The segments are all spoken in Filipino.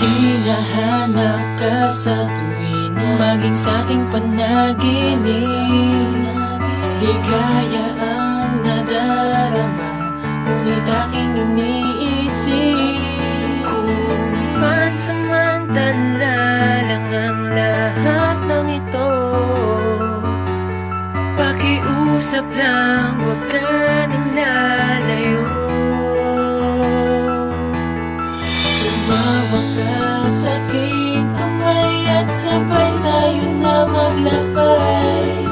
Hinahanap ka sa tuwina, maging sa'king panaginip. Ligaya ang nadarama, ngunit aking iniisip. Pansamantala lang ang lahat ng ito. Pakiusap lang, huwag ka nang lalayo. Tumawag ka sa aking kamay at sabay tayo na maglakbay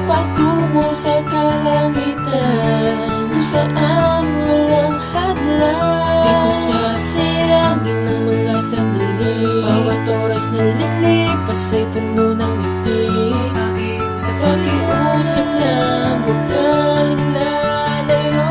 patungo sa kalangitan, kung saan walang hadlang. Di ko sasayangin ang mga sandali, bawat oras na lilipas ay puno ng ngiti. Pakiusap lang, huwag kang lalayo.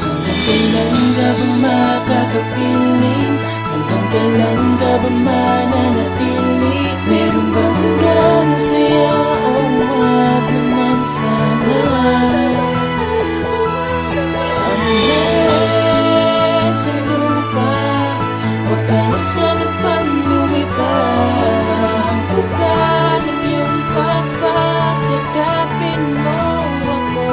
Hanggang kailan ka ba makakapiling? Hanggang kailan ka ba mananatili? Meron ba hanggang saya o wag naman sana? Ang lahat sa lupa, huwag ka na sana pang lumipas. Sa buka ng iyong papagyakapin mo ako.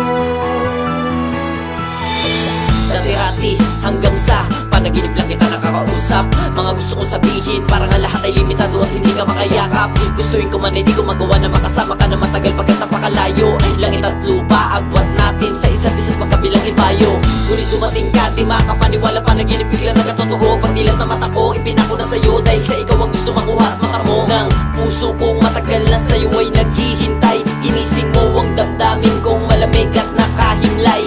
Dati-hati hanggang sa panaginip lang kita nakakausap. Mga gusto kong sabihin, parang ang lahat ay limitado at hindi ka makayakap. Gustuhin ko man ay di ko magawa na makasama ka na matagal pagkat napakalayo. Langit at lupa, agwat natin sa isa't isa't magkabilang ibayo. Ngunit dumating ka, di makapaniwala, panaginip bigla nagkatotoo. Pagdilat na mata ko, ipinako na sa'yo dahil sa ikaw ang gusto makuha at mata mo. Nang puso kong matagal na sa'yo ay naghihintay, ginising mo ang damdamin kong malamig at nakahimlay.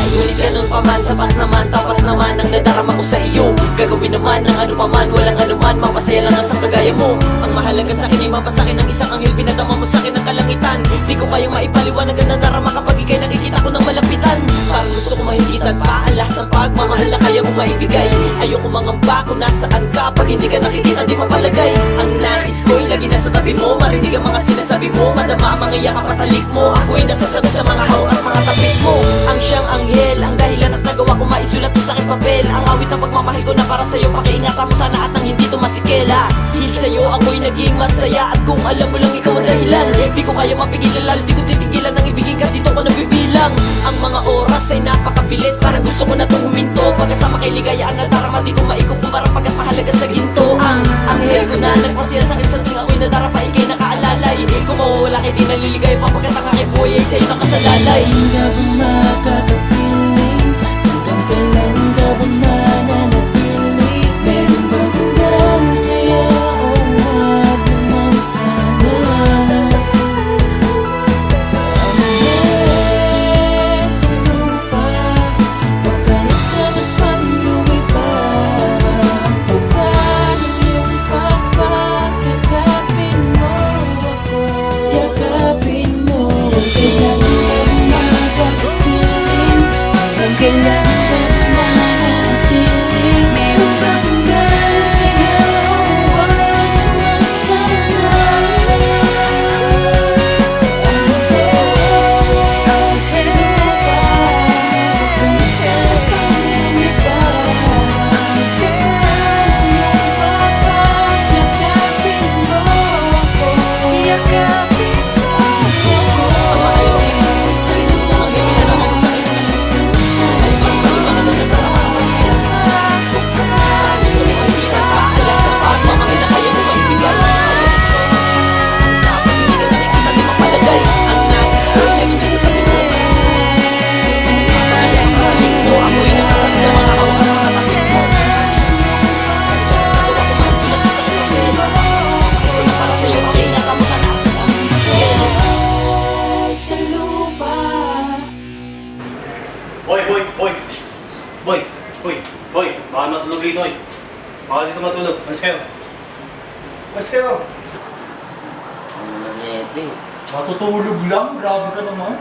Ngunit ganun pa man, sapat naman, tapat naman ang nadarama ko sa iyo. Gagawin naman ng ano pa man, walang anuman, mapasaya lang ang kagaya mo. Ang mahalaga sa'kin ay mapasakin ng isang anghel, pinadama mo sa'kin ang kalangitan. Di ko kayang maipaliwanag ang nadarama kapag ikay nakikita ko ng malapitan. Parang gusto ko mahingitan pa ang lahat ng pagmamahal na kaya mo maibigay. Ayoko mangamba kung nasaan ka, pag hindi ka nakikita di mapalagay. Ang nais ko'y lagi nasa tabi mo, marinig ang mga sinasabi mo, madama ang mga iyak kapatalik mo. Ako'y nasasabi sa mga hawak at mga tapik mo. Ang siyang anghel, ang dahilan at nagawa ko maisulat mo sa aking papel. Ang awit na pagmamahal ko na para sa'yo, pakiingatan mo sana at ang hindi to masikela. Dahil sa'yo ako'y naging masaya, at kung alam mo lang ikaw ang dahilan, di ko kaya mapigilan, lalo di ko titigilan ang ibigin ka, dito ko nabibilang. Ang mga oras ay napakabilis, parang gusto ko na itong huminto. Pagkasama kay ligaya ang nadarama, di ko maikukumpara pagkat mahalaga sa ginto. Ang anghel ko na nagpasira sa akin sa tuwing ako'y nadarapa, ikay nakaalalay. Kung mawawala kay di naliligay pa pagkat ang aking buhay ay sa'yo nakasalalay. Hindi ka ba makakapiling? Hanggang kailan ka ba mananatili? Meron ba hanggang saya o wag naman sana? Ang lahat sa lupa, huwag ka na sana pang lumipas. Sa buka ng iyong papagyakapin mo ako. Yakapin mo. Hanggang kailan ka ba mananatili? Meron ba hanggang saya o wag naman sana? Ang lahat sa lupa, huwag ka na sana pang lumipas. Sa buka ng iyong papagyakapin mo ako. Yakapin mo ako. Ang mahalaga sa'kin ang isang anghel, pinadama mo sa'kin ang kalangitan. Ay pagpaliwanag na nadarama kapag siya. Gusto ko mahingitan pa ang lahat ng pagmamahal na kaya mo maibigay. Ang dapat hindi ka nakikita di mapalagay. Ang nais ko'y lagi nasa tabi mo. Masaya ang kapatid mo, ako'y nasasabi sa mga hawak at mga tapik mo. Ang nagawa ko maisulat mo sa aking papel. Ako na para sa'yo, pakiingatan mo sana at sige. Sa lupa. Boy! Boy! Boy! Baka matulog rito eh. Baka dito matulog. Alis kayo. Alis kayo. Ano na ito eh. Matutulog lang? Grabe ka naman.